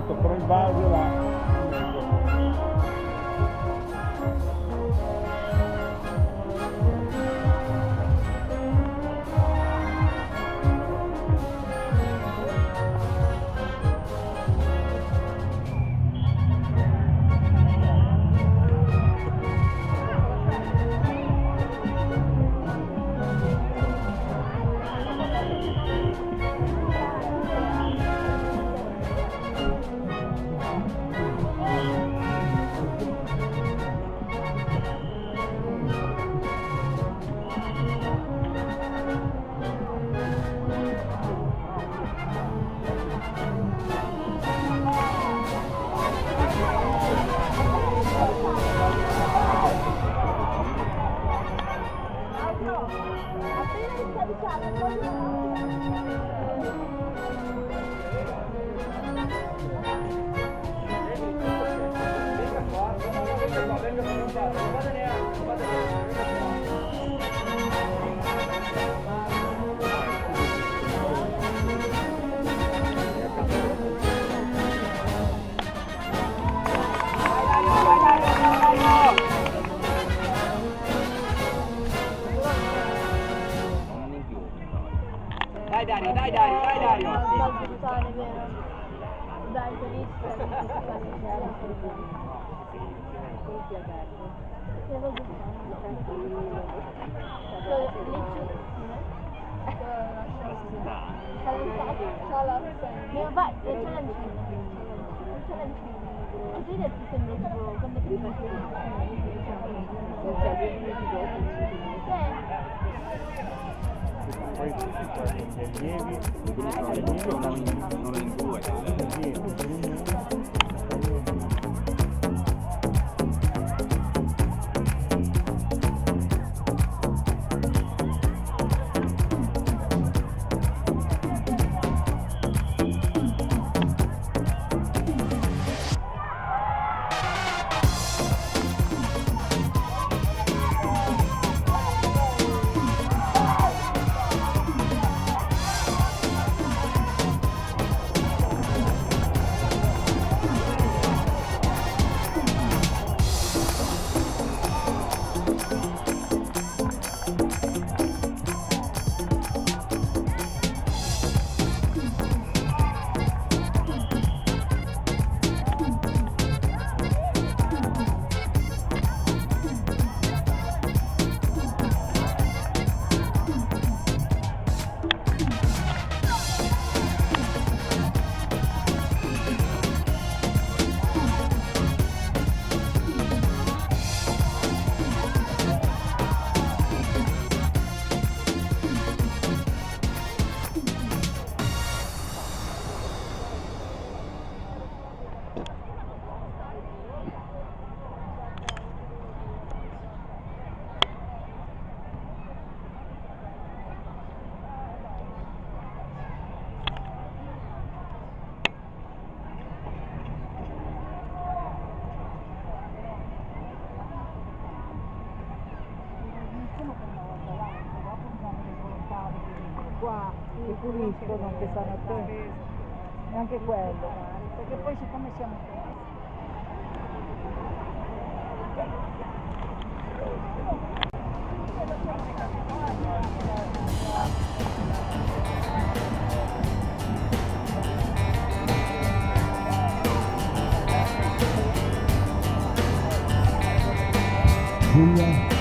detto però il vaso là. Dai Dario, dai Dario, dai Dario! Dai, Poi gli allievi non in due. Qua che puliscono, che stanno attenti, neanche quello, perché poi siccome siamo qua. Giulia.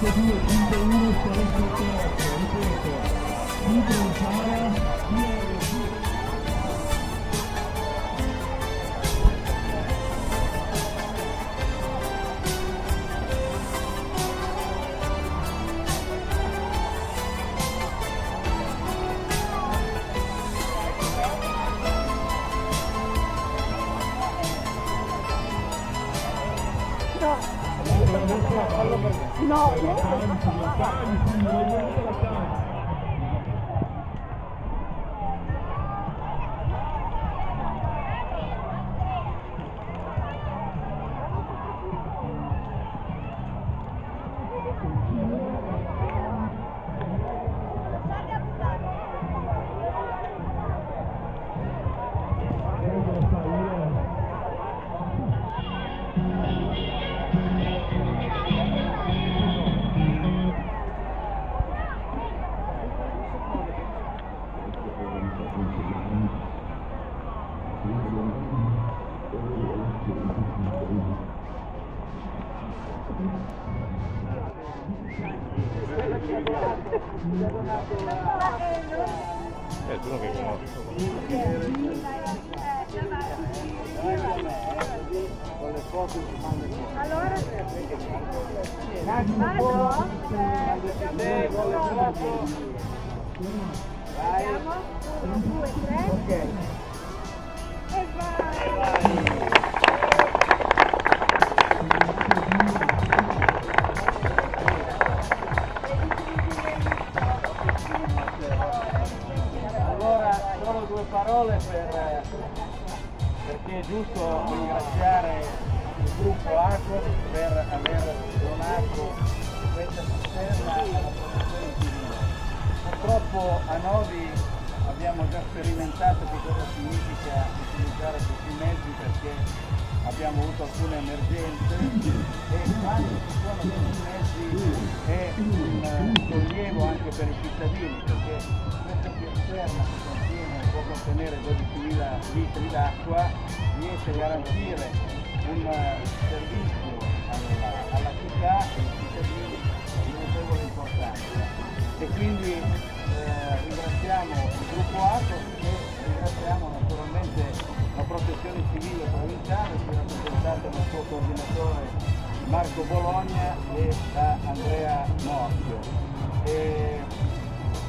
No, tu non che conosci. Con le foto si manda allora con le foto. Vai. 1, 2, 3 Ok. e vai. Allora, solo due parole perché è giusto ringraziare il gruppo ACOS per aver donato questa cisterna alla protezione civile. Purtroppo a Novi abbiamo già sperimentato che cosa significa utilizzare questi mezzi perché abbiamo avuto alcune emergenze e quando ci sono questi mezzi è un sollievo anche per i cittadini perché questa cisterna che può contenere 12.000 litri d'acqua riesce a garantire un servizio alla città e ai cittadini di notevole importanza e quindi ringraziamo il gruppo ACOS e ringraziamo naturalmente la protezione civile provinciale che è rappresentata dal suo coordinatore Marco Bologna e da Andrea Morchio. E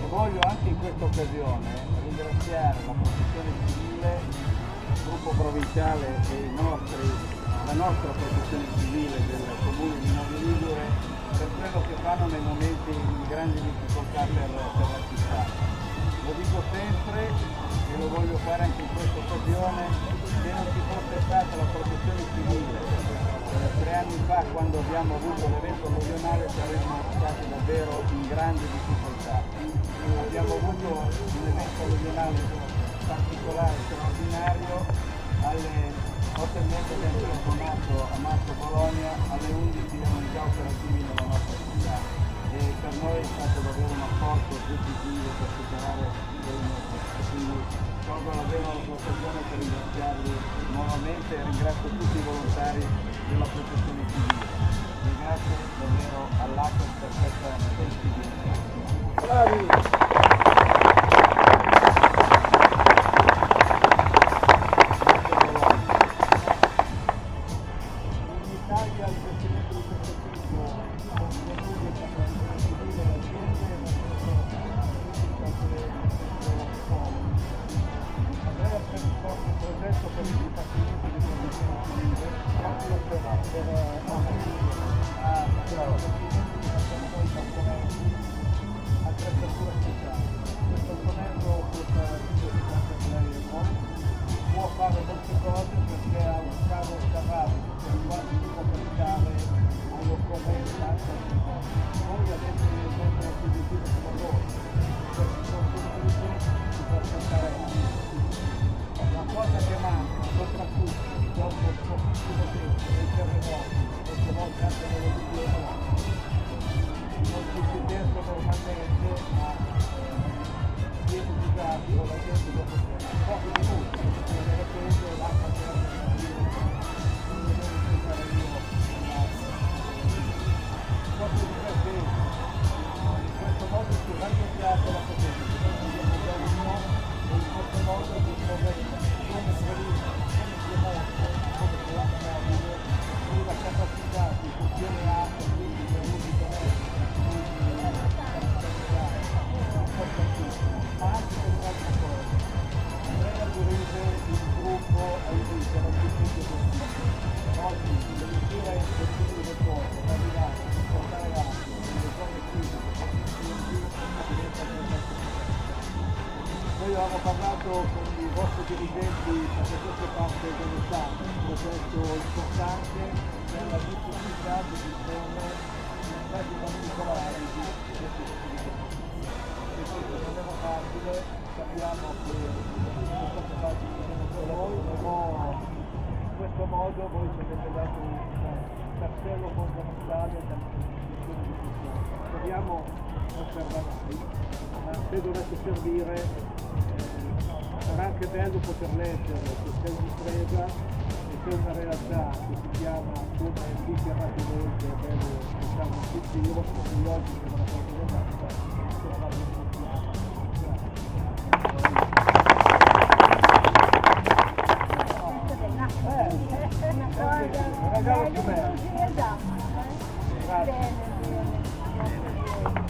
voglio anche in questa occasione ringraziare la protezione civile, il gruppo provinciale e la nostra protezione civile del comune di Novi Ligure per quello che fanno nei momenti di grandi difficoltà per la città. Lo dico sempre e lo voglio fare anche in questa occasione, se non ci fosse stata la protezione civile 3 anni fa quando abbiamo avuto l'evento alluvionale saremmo stati davvero in grande difficoltà. Abbiamo avuto un evento alluvionale particolare, straordinario, alle 8:30 abbiamo telefonato a Marco Bologna, alle 11 erano già operativi nella nostra città e per noi è stato davvero un apporto decisivo per superare quindi colgo davvero l'occasione per ringraziarvi nuovamente e ringrazio tutti i volontari della protezione civile. Ringrazio davvero all'ACOS per questa sensibilità. Bravi! Può fare molte cose perché ha un cavo scavato per quanto si può caricare allo scoperto noi adesso siamo più difficili come loro perché sono tutti si può aspettare la cosa che manca soprattutto dopo pochissimo tempo dei terremoti queste volte anche nelle video non ci si pensa normalmente ma viene giudicato con la gente dopo pochi minuti e di repente l'acqua si è proprio divertente raddoppiato la potenza, quindi abbiamo già uno e in questo modo discorrendo come previsto, come premosso, come programmabile, sulla capacità di funzione alta, quindi di musica ma anche per un'altra cosa. Andrea Turese, il gruppo aiuta non più possibile. Oggi le misure possibili del corpo, da arrivare a portare avanti le cose fisiche, noi avevamo parlato con i vostri dirigenti perché questa parte dello Stato, un progetto importante per la difficoltà di dispone di stati particolari di questi attività. E questo non era facile, sappiamo che sono state fatte per noi, però in questo modo voi ci avete dato un tassello fondamentale della costruzione di tutto. Speriamo non serva mai, ma se dovesse servire sarà anche bello poter leggere che c'è un'impresa e c'è una realtà che si chiama come qui chiamate voi, che è bello diciamo tutti io perché oggi siamo una cosa dell'altra, sono la Una cosa, regalo più bello. esatto. Grazie. Bene, bene.